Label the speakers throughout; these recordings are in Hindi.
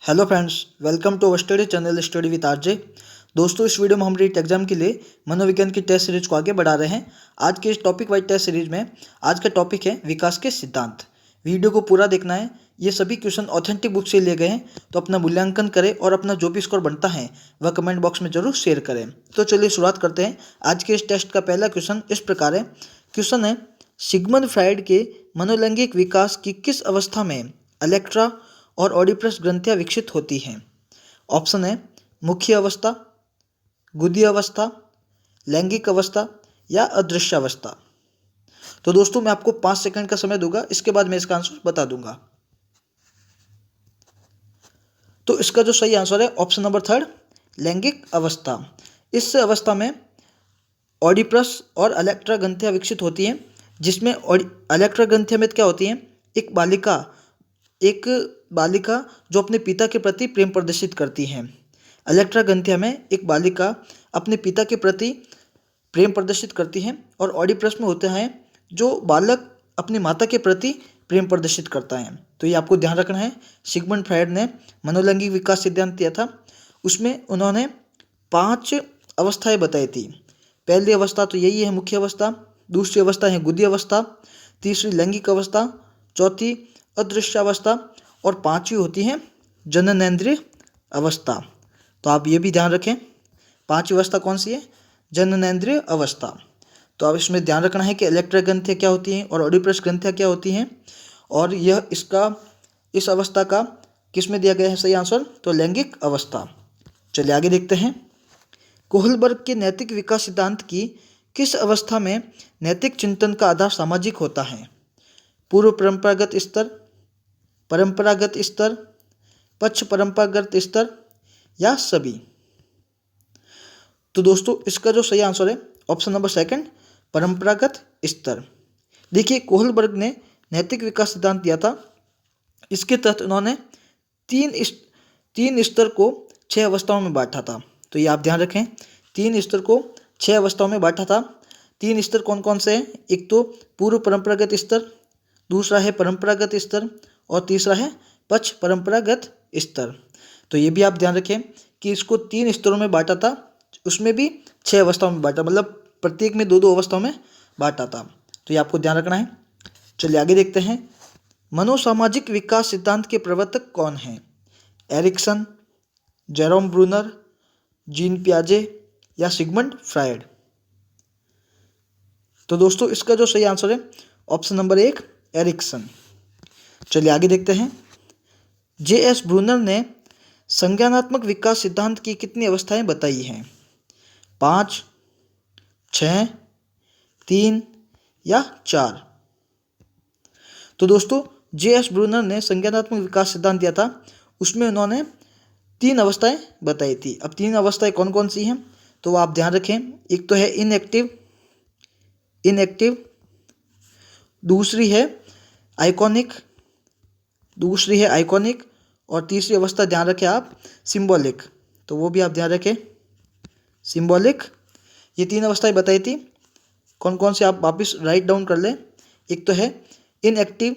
Speaker 1: Hello friends, welcome to our study channel study with RJ. दोस्तों, इस वीडियो में हम रीट एग्जाम के लिए मनोविज्ञान की टेस्ट सीरीज को आगे बढ़ा रहे हैं। आज के इस टॉपिक वाइज टेस्ट सीरीज में आज का टॉपिक है विकास के सिद्धांत। वीडियो को पूरा देखना है। ये सभी क्वेश्चन ऑथेंटिक बुक से लिए गए हैं, तो अपना मूल्यांकन करें और अपना जो भी स्कोर बनता है वह कमेंट बॉक्स में जरूर शेयर करें। तो चलिए शुरुआत करते हैं। आज के इस टेस्ट का पहला क्वेश्चन इस प्रकार है। क्वेश्चन है, सिगमंड फ्राइड के मनोलैंगिक विकास की किस अवस्था में इलेक्ट्रा और ऑडिपस ग्रंथियां विकसित होती हैं? ऑप्शन है मुख्य अवस्था, गुदी अवस्था, लैंगिक अवस्था या अदृश्य अवस्था। तो दोस्तों, मैं आपको 5 सेकंड का समय दूंगा, इसके बाद मैं इसका आंसर बता दूंगा। तो इसका जो सही आंसर है ऑप्शन नंबर 3, लैंगिक अवस्था। इस अवस्था में ऑडिपस और इलेक्ट्रा ग्रंथियां विकसित होती हैं, जिसमें इलेक्ट्रा ग्रंथियां में क्या होती हैं? एक बालिका जो अपने पिता के प्रति प्रेम प्रदर्शित करती हैं। इलेक्ट्रा ग्रंथिया में एक बालिका अपने पिता के प्रति प्रेम प्रदर्शित करती है, और ऑडिपस में होते हैं जो बालक अपनी माता के प्रति प्रेम प्रदर्शित करता है। तो ये आपको ध्यान रखना है। सिगमंड फ्राइड ने मनोलैंगिक विकास सिद्धांत दिया था, उसमें उन्होंने 5 अवस्थाएं बताई थी। पहली अवस्था तो यही है मुख्य अवस्था, दूसरी अवस्था है गुदी अवस्था, तीसरी लैंगिक अवस्था, चौथी अदृश्य अवस्था और 5वीं होती है जननेंद्रिय अवस्था। तो आप ये भी ध्यान रखें, 5वीं अवस्था कौन सी है? जननेंद्रिय अवस्था। तो आप इसमें ध्यान रखना है कि इलेक्ट्रा ग्रंथियाँ क्या होती हैं और ऑडिपस ग्रंथियाँ क्या होती हैं, और यह इस अवस्था का किस में दिया गया है सही आंसर? तो लैंगिक अवस्था। चलिए आगे देखते हैं। कोहलबर्ग के नैतिक विकास सिद्धांत की किस अवस्था में नैतिक चिंतन का आधार सामाजिक होता है? पूर्व परंपरागत स्तर, परंपरागत स्तर, पक्ष परंपरागत स्तर या सभी? तो दोस्तों, इसका जो सही आंसर है ऑप्शन नंबर 2, परंपरागत स्तर। देखिए, कोहलबर्ग ने नैतिक विकास सिद्धांत दिया था। इसके तहत उन्होंने तीन स्तर को 6 अवस्थाओं में बांटा था। तो ये आप ध्यान रखें, 3 स्तर को 6 अवस्थाओं में बांटा था। 3 स्तर कौन कौन से हैं? एक तो पूर्व परंपरागत स्तर, दूसरा है परंपरागत स्तर और तीसरा है पक्ष परंपरागत स्तर। तो ये भी आप ध्यान रखें कि इसको 3 स्तरों में बांटा था, उसमें भी 6 अवस्थाओं में बांटा, मतलब प्रत्येक में 2-2 अवस्थाओं में बांटा था। तो ये आपको ध्यान रखना है। चलिए आगे देखते हैं। मनोसामाजिक विकास सिद्धांत के प्रवर्तक कौन हैं? एरिक्सन, जेरोम ब्रूनर, जीन पियाजे या सिगमंड फ्राइड? तो दोस्तों, इसका जो सही आंसर है ऑप्शन नंबर 1, एरिक्सन। चलिए आगे देखते हैं। जे.एस. ब्रूनर ने संज्ञानात्मक विकास सिद्धांत की कितनी अवस्थाएं बताई हैं? 5, 6, 3 या 4? तो दोस्तों, जे.एस. ब्रूनर ने संज्ञानात्मक विकास सिद्धांत दिया था, उसमें उन्होंने 3 अवस्थाएं बताई थी। अब 3 अवस्थाएं कौन कौन सी हैं तो आप ध्यान रखें। एक तो है इनएक्टिव, दूसरी है आइकॉनिक, और तीसरी अवस्था ध्यान रखें आप, सिंबॉलिक। तो वो भी आप ध्यान रखें, सिंबॉलिक। ये 3 अवस्थाएं बताई थी। कौन कौन से आप वापस राइट डाउन कर लें। एक तो है इनएक्टिव,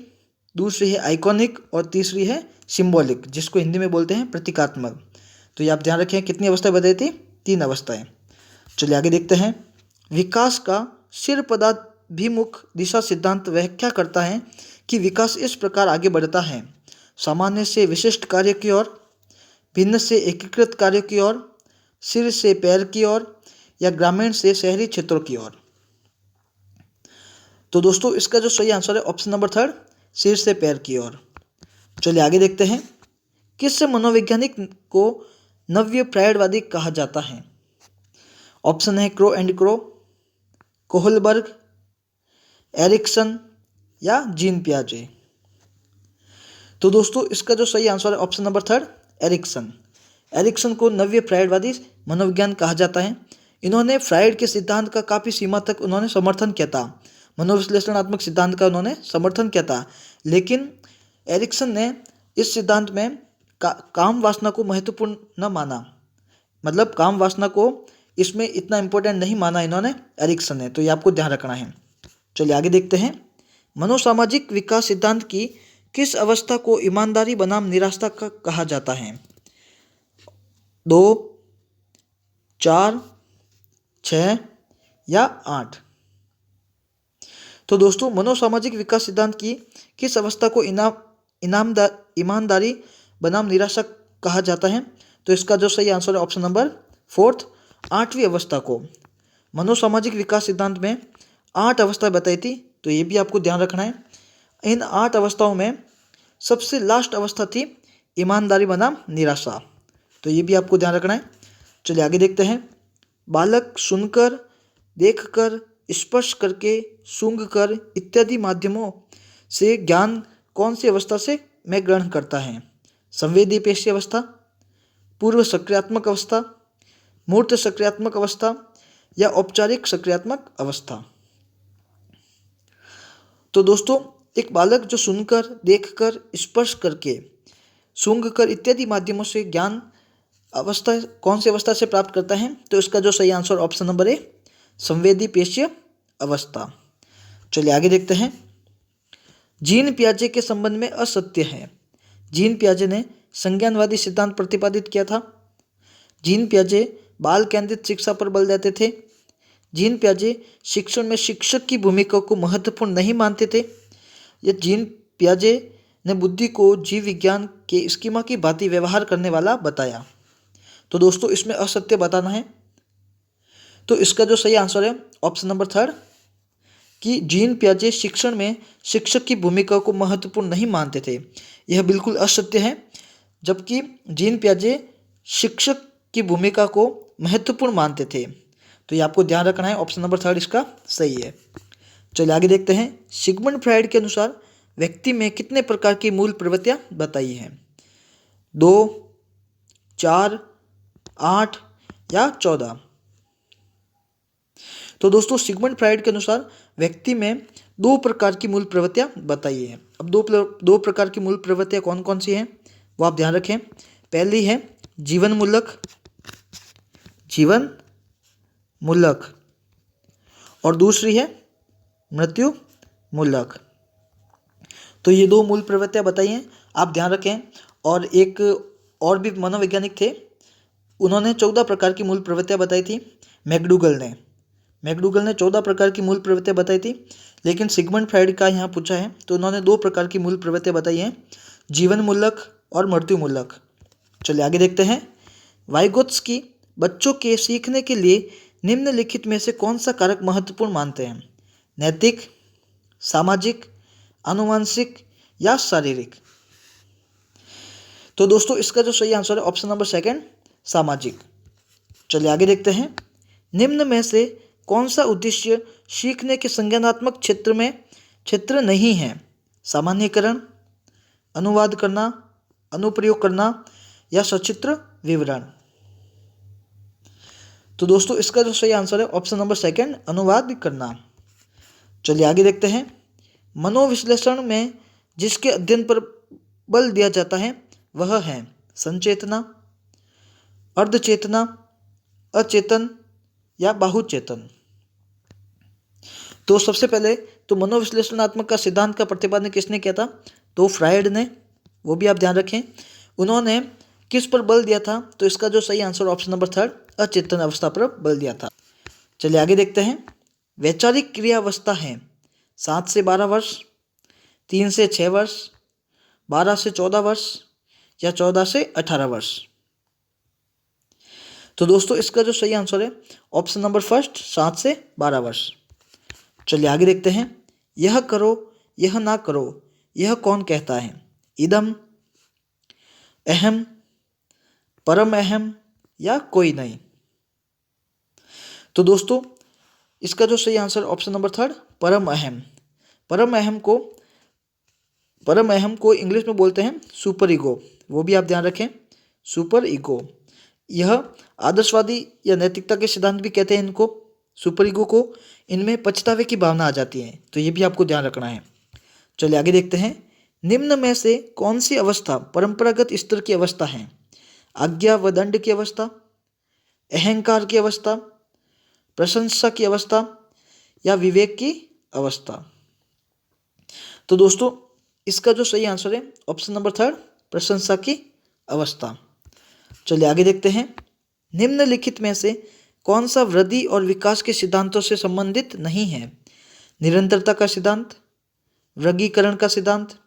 Speaker 1: दूसरी है आइकॉनिक और तीसरी है सिंबॉलिक, जिसको हिंदी में बोलते हैं प्रतीकात्मक। तो ये आप ध्यान रखें, कितनी अवस्थाएं बताई थी? 3 अवस्थाएं। चलिए आगे देखते हैं। विकास का सिर पदाभिमुख दिशा सिद्धांत व्याख्या करता है कि विकास इस प्रकार आगे बढ़ता है: सामान्य से विशिष्ट कार्य की ओर, भिन्न से एकीकृत कार्य की ओर, सिर से पैर की ओर या ग्रामीण से शहरी क्षेत्रों की ओर? तो दोस्तों, इसका जो सही आंसर है ऑप्शन नंबर 3, सिर से पैर की ओर। चलिए आगे देखते हैं। किस मनोवैज्ञानिक को नव्य फ्रायडवादी कहा जाता है? ऑप्शन है Crow and Crow, Kohlberg, Erikson या जीन पियाजे? तो दोस्तों, इसका जो सही आंसर है ऑप्शन नंबर 3, एरिक्सन। एरिक्सन को नव्य फ्रायडवादी मनोविज्ञान कहा जाता है। इन्होंने फ्रायड के सिद्धांत का काफ़ी सीमा तक उन्होंने समर्थन किया था, मनोविश्लेषणात्मक सिद्धांत का उन्होंने समर्थन किया था। लेकिन एरिक्सन ने इस सिद्धांत में काम वासना को महत्वपूर्ण न माना, मतलब काम वासना को इसमें इतना इम्पोर्टेंट नहीं माना इन्होंने, एरिक्सन ने। तो ये आपको ध्यान रखना है। चलिए आगे देखते हैं। मनोसामाजिक विकास सिद्धांत की किस अवस्था को ईमानदारी बनाम निराशा का कहा जाता है? 2, 4, 6 या 8? तो दोस्तों, मनोसामाजिक विकास सिद्धांत की किस अवस्था को ईमानदारी बनाम निराशा कहा जाता है? तो इसका जो सही आंसर है ऑप्शन नंबर 4, 8वीं अवस्था को। मनोसामाजिक विकास सिद्धांत में 8 अवस्था बताई थी, तो ये भी आपको ध्यान रखना है। इन 8 अवस्थाओं में सबसे लास्ट अवस्था थी ईमानदारी बनाम निराशा, तो ये भी आपको ध्यान रखना है। चलिए आगे देखते हैं। बालक सुनकर, देखकर, स्पर्श करके, सूंघकर इत्यादि माध्यमों से ज्ञान कौन सी अवस्था से में ग्रहण करता है? संवेदी पेशी अवस्था, पूर्व सक्रियात्मक अवस्था, मूर्त सक्रियात्मक अवस्था या औपचारिक सक्रियात्मक अवस्था? तो दोस्तों, एक बालक जो सुनकर, देखकर, स्पर्श करके, सूंघकर इत्यादि माध्यमों से ज्ञान अवस्था कौन सी अवस्था से प्राप्त करता है? तो इसका जो सही आंसर ऑप्शन नंबर ए, संवेदी पेशीय अवस्था। चलिए आगे देखते हैं। जीन पियाजे के संबंध में असत्य है। जीन पियाजे ने संज्ञानवादी सिद्धांत प्रतिपादित किया था। जीन पियाजे बाल केंद्रित शिक्षा पर बल देते थे। जीन पियाजे शिक्षण में शिक्षक की भूमिका को महत्वपूर्ण नहीं मानते थे। यह जीन पियाजे ने बुद्धि को जीव विज्ञान के स्कीमा की भांति व्यवहार करने वाला बताया। तो दोस्तों, इसमें असत्य बताना है, तो इसका जो सही आंसर है ऑप्शन नंबर 3 कि जीन पियाजे शिक्षण में शिक्षक की भूमिका को महत्वपूर्ण नहीं मानते थे। यह बिल्कुल असत्य है, जबकि जीन पियाजे शिक्षक की भूमिका को महत्वपूर्ण मानते थे। तो ये आपको ध्यान रखना है, ऑप्शन नंबर 3 इसका सही है। चलिए आगे देखते हैं। सिगमंड फ्रायड के अनुसार व्यक्ति में कितने प्रकार की मूल प्रवृत्तियां बताई हैं? 2, 4, 8 या 14? तो दोस्तों, सिगमंड फ्रायड के अनुसार व्यक्ति में 2 प्रकार की मूल प्रवृत्तियां बताई हैं। अब दो प्रकार की मूल प्रवृत्तियां कौन कौन सी हैं वो आप ध्यान रखें। पहली है जीवन मूलक और दूसरी है मृत्यु मूलक। तो ये 2 मूल प्रवृत्तियां बताई हैं, आप ध्यान रखें। और एक और भी मनोवैज्ञानिक थे, उन्होंने 14 प्रकार की मूल प्रवृत्तियां बताई थी। मैकडूगल ने 14 प्रकार की मूल प्रवृत्तियां बताई थी, लेकिन सिगमंड फ्रायड का यहाँ पूछा है तो उन्होंने 2 प्रकार की मूल प्रवृत्तियां बताई हैं, जीवन मूलक और मृत्यु मूलक। चलिए आगे देखते हैं। वाइगोत्स्की बच्चों के सीखने के लिए निम्नलिखित में से कौन सा कारक महत्वपूर्ण मानते हैं? नैतिक, सामाजिक, आनुवंशिक या शारीरिक? तो दोस्तों, इसका जो सही आंसर है ऑप्शन नंबर 2 सामाजिक। चलिए आगे देखते हैं। निम्न में से कौन सा उद्देश्य सीखने के संज्ञानात्मक क्षेत्र नहीं है? सामान्यीकरण, अनुवाद करना, अनुप्रयोग करना या सचित्र विवरण? तो दोस्तों, इसका जो सही आंसर है ऑप्शन नंबर 2 अनुवाद करना। चलिए आगे देखते हैं। मनोविश्लेषण में जिसके अध्ययन पर बल दिया जाता है वह है संचेतना, अर्धचेतना, अचेतन या बाहुचेतन? तो सबसे पहले तो मनोविश्लेषणात्मक का सिद्धांत का प्रतिपादन किसने किया था? तो फ्रायड ने, वो भी आप ध्यान रखें। उन्होंने किस पर बल दिया था? तो इसका जो सही आंसर ऑप्शन नंबर 3 अचेतन अवस्था पर बल दिया था। चलिए आगे देखते हैं। वैचारिक क्रियावस्था है 7 से 12 वर्ष, 3 से 6 वर्ष, 12 से 14 वर्ष या 14 से 18 वर्ष? तो दोस्तों, इसका जो सही आंसर है ऑप्शन नंबर 1 7 से 12 वर्ष। चलिए आगे देखते हैं। यह करो, यह ना करो, यह कौन कहता है? इदम, अहम, परम अहम या कोई नहीं? तो दोस्तों, इसका जो सही आंसर ऑप्शन नंबर 3 परम अहम। परम अहम को इंग्लिश में बोलते हैं सुपर ईगो, वो भी आप ध्यान रखें, सुपर ईगो। यह आदर्शवादी या नैतिकता के सिद्धांत भी कहते हैं इनको, सुपर ईगो को। इनमें पछतावे की भावना आ जाती है, तो ये भी आपको ध्यान रखना है। चलिए आगे देखते हैं। निम्न में से कौन सी अवस्था परंपरागत स्तर की अवस्था है? आज्ञा व दंड की अवस्था, अहंकार की अवस्था, प्रशंसा की अवस्था या विवेक की अवस्था? तो दोस्तों, इसका जो सही आंसर है ऑप्शन नंबर थर्ड, प्रशंसा की अवस्था। चलिए आगे देखते हैं। निम्नलिखित में से कौन सा वृद्धि और विकास के सिद्धांतों से संबंधित नहीं है? निरंतरता का सिद्धांत, वर्गीकरण का सिद्धांत,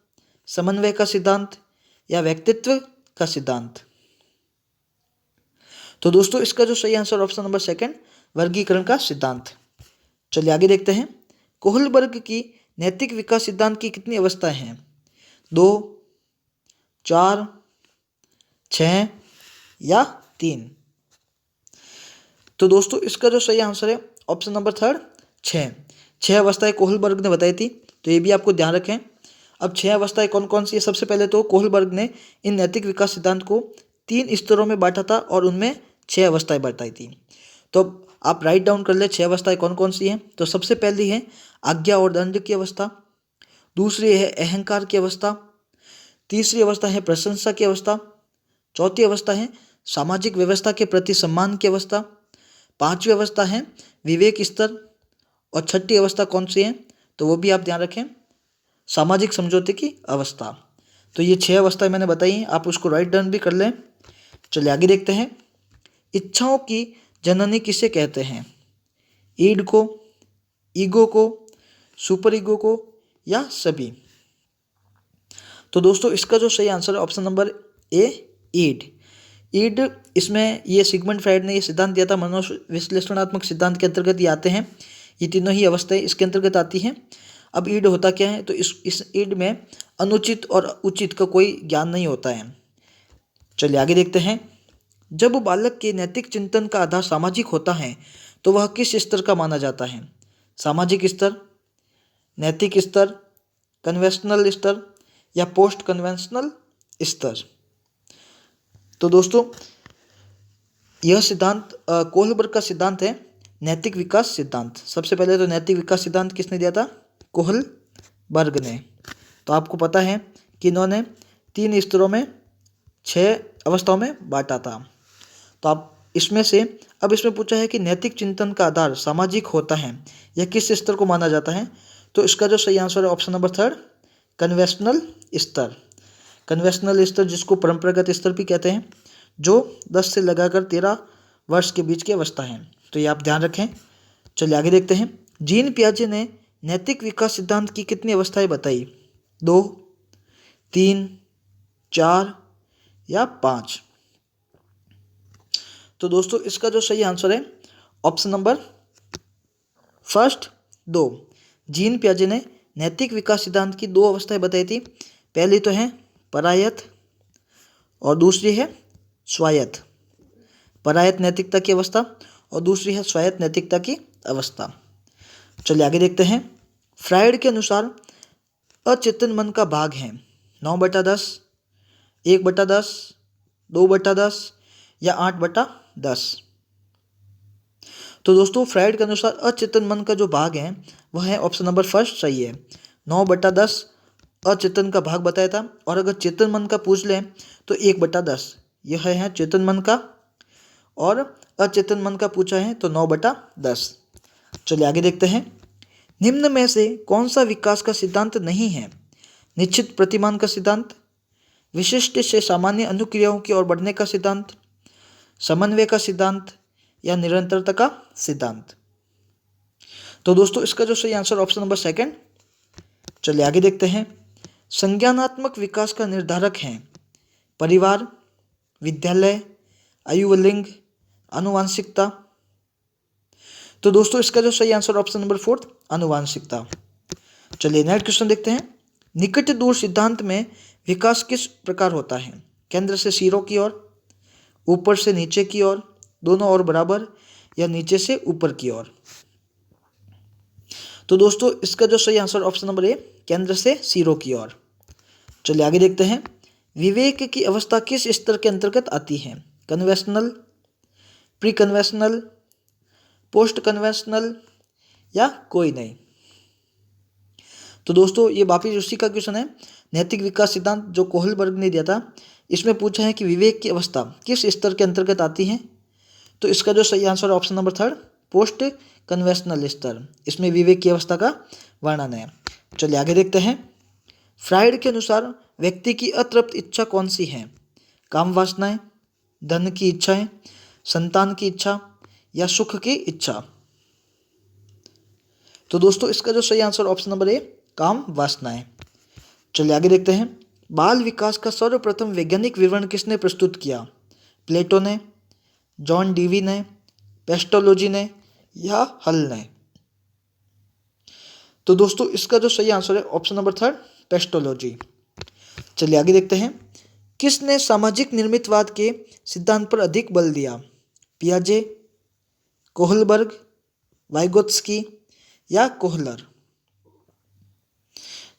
Speaker 1: समन्वय का सिद्धांत या व्यक्तित्व का सिद्धांत। तो दोस्तों इसका जो सही आंसर ऑप्शन नंबर सेकंड, वर्गीकरण का सिद्धांत। चलिए आगे देखते हैं। कोहलबर्ग की नैतिक विकास सिद्धांत की कितनी अवस्थाएं हैं? 2, 4, 6 या 3? तो दोस्तों इसका जो सही आंसर है ऑप्शन नंबर थर्ड, 6 अवस्थाएं कोहलबर्ग ने बताई थी, तो ये भी आपको ध्यान रखें। अब 6 अवस्थाएं कौन कौन सी है? सबसे पहले तो कोहलबर्ग ने इन नैतिक विकास सिद्धांत को 3 स्तरों में बांटा था और उनमें 6 अवस्थाएं बताई थी। तो अब आप राइट डाउन कर ले 6 अवस्थाएं कौन कौन सी हैं। तो सबसे पहली है आज्ञा और दंड की अवस्था, दूसरी है अहंकार की अवस्था, तीसरी अवस्था है प्रशंसा की अवस्था, चौथी अवस्था है सामाजिक व्यवस्था के प्रति सम्मान की अवस्था, पांचवी अवस्था है विवेक स्तर, और छठी अवस्था कौन सी है? तो वो भी आप ध्यान रखें, सामाजिक समझौते की अवस्था। तो ये 6 अवस्थाएं मैंने बताई हैं, आप उसको राइट डाउन भी कर लें। चलिए आगे देखते हैं। इच्छाओं की जननी किसे कहते हैं? ईड को, ईगो को, सुपर ईगो को या सभी? तो दोस्तों इसका जो सही आंसर है ऑप्शन नंबर ए, ईड। ईड, इसमें ये सिगमंड फ्राइड ने ये सिद्धांत दिया था, मनोविश्लेषणात्मक सिद्धांत के अंतर्गत ये आते हैं। ये तीनों ही अवस्थाएं इसके अंतर्गत आती हैं। अब ईड होता क्या है? तो इस ईड में अनुचित और उचित का कोई ज्ञान नहीं होता है। चलिए आगे देखते हैं। जब बालक के नैतिक चिंतन का आधार सामाजिक होता है तो वह किस स्तर का माना जाता है? सामाजिक स्तर, नैतिक स्तर, कन्वेंशनल स्तर या पोस्ट कन्वेंशनल स्तर? तो दोस्तों यह सिद्धांत कोहलबर्ग का सिद्धांत है, नैतिक विकास सिद्धांत। सबसे पहले तो नैतिक विकास सिद्धांत किसने दिया था? कोहलबर्ग ने। तो आपको पता है कि इन्होंने 3 स्तरों में 6 अवस्थाओं में बांटा था। तो आप इसमें से अब इसमें पूछा है कि नैतिक चिंतन का आधार सामाजिक होता है, यह किस स्तर को माना जाता है? तो इसका जो सही आंसर है ऑप्शन नंबर थर्ड, कन्वेंशनल स्तर। कन्वेंशनल स्तर जिसको परंपरागत स्तर भी कहते हैं, जो 10 से लगाकर 13 वर्ष के बीच की अवस्था है। तो ये आप ध्यान रखें। चलिए आगे देखते हैं। जीन पियाजे ने नैतिक विकास सिद्धांत की कितनी अवस्थाएं बताई? 2, 3, 4 या 5? तो दोस्तों इसका जो सही आंसर है ऑप्शन नंबर फर्स्ट, 2। जीन पियाजे ने नैतिक विकास सिद्धांत की 2 अवस्थाएं बताई थी। पहली तो है परायत और दूसरी है स्वायत्त। परायत नैतिकता की अवस्था और दूसरी है स्वायत्त नैतिकता की अवस्था। चलिए आगे देखते हैं। फ्रायड के अनुसार अचेतन मन का भाग है 9/10, 1/10, 2/10 या 8/10? तो दोस्तों फ्रायड के अनुसार अचेतन मन का जो भाग है वह है ऑप्शन नंबर फर्स्ट, सही है। 9/10 अचेतन का भाग बताया था, और अगर चेतन मन का पूछ लें तो 1/10 यह है चेतन मन का, और अचेतन मन का पूछा है तो 9/10। चलिए आगे देखते हैं। निम्न में से कौन सा विकास का सिद्धांत नहीं है? निश्चित प्रतिमान का सिद्धांत, विशिष्ट से सामान्य अनुक्रियाओं की ओर बढ़ने का सिद्धांत, समन्वय का सिद्धांत या निरंतरता का सिद्धांत? तो दोस्तों इसका जो सही आंसर ऑप्शन नंबर सेकंड। चलिए आगे देखते हैं। संज्ञानात्मक विकास का निर्धारक है परिवार, विद्यालय, आयु व लिंग, आनुवांशिकता? तो दोस्तों इसका जो सही आंसर ऑप्शन नंबर फोर्थ, आनुवांशिकता। चलिए नेक्स्ट क्वेश्चन देखते हैं। निकट दूर सिद्धांत में विकास किस प्रकार होता है? केंद्र से सिरों की ओर, ऊपर से नीचे की ओर, दोनों ओर बराबर, या नीचे से ऊपर की ओर? तो दोस्तों इसका जो सही आंसर ऑप्शन नंबर ए, केंद्र से सिरों की ओर। चलिए आगे देखते हैं। विवेक की अवस्था किस स्तर के अंतर्गत आती है? Conventional, pre conventional, post conventional या कोई नहीं? तो दोस्तों ये वापिस उसी का क्वेश्चन है, नैतिक विकास सिद्धांत जो कोहलबर्ग ने दिया था। इसमें पूछा है कि विवेक की अवस्था किस स्तर के अंतर्गत आती है? तो इसका जो सही answer option number third, post conventional स्तर। इसमें विवेक की अवस्था का वर्णन है। चलिए आगे देखते हैं। फ्रायड के अनुसार व्यक्ति की अतृप्त इच्छा कौन सी है? काम वासनाएं, धन की इच्छाएं, संतान की इच्छा या सुख की इच्छा? तो दोस्तों इसका जो सही आंसर ऑप्शन नंबर ए, काम वासनाएं। चलिए आगे देखते हैं। बाल विकास का सर्वप्रथम वैज्ञानिक विवरण किसने प्रस्तुत किया? प्लेटो ने, जॉन डीवी ने, पेस्टोलॉजी ने या हल ने? तो दोस्तों इसका जो सही आंसर है ऑप्शन नंबर थर्ड, पेस्टोलॉजी। चलिए आगे देखते हैं। किसने सामाजिक निर्मितवाद के सिद्धांत पर अधिक बल दिया? पियाजे, कोहलबर्ग, वाइगोत्स्की या कोहलर?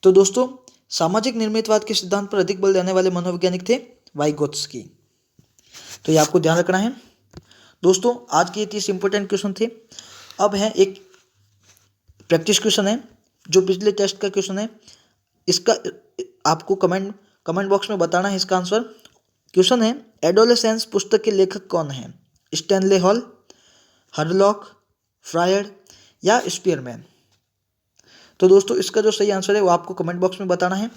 Speaker 1: तो दोस्तों सामाजिक निर्मितवाद के सिद्धांत पर अधिक बल देने वाले मनोवैज्ञानिक थे वाइगोत्स्की। तो ये आपको ध्यान रखना है। दोस्तों आज के 30 इंपॉर्टेंट क्वेश्चन थे। अब है एक प्रैक्टिस क्वेश्चन है जो पिछले टेस्ट का क्वेश्चन है। इसका आपको कमेंट बॉक्स में बताना है इसका आंसर। क्वेश्चन है, एडोलेसेंस पुस्तक के लेखक कौन है? स्टैनले हॉल, हरलॉक, फ्रायड या स्पीयरमैन? तो दोस्तों इसका जो सही आंसर है वो आपको कमेंट बॉक्स में बताना है।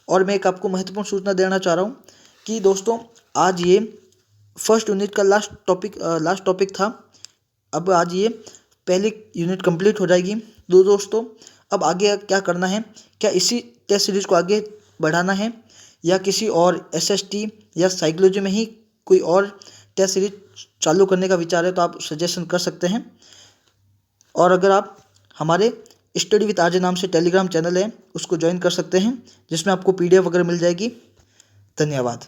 Speaker 1: और मैं एक आपको महत्वपूर्ण सूचना देना चाह रहा हूँ कि दोस्तों आज ये फर्स्ट यूनिट का लास्ट टॉपिक था। अब आज ये पहली यूनिट कंप्लीट हो जाएगी। दोस्तों अब आगे क्या करना है, क्या इसी टेस्ट सीरीज को आगे बढ़ाना है या किसी और एसएसटी या साइकोलॉजी में ही कोई और टेस्ट सीरीज चालू करने का विचार है तो आप सजेशन कर सकते हैं। और अगर आप हमारे स्टडी विद आरजे नाम से टेलीग्राम चैनल है उसको ज्वाइन कर सकते हैं जिसमें आपको पीडीएफ वगैरह मिल जाएगी। धन्यवाद।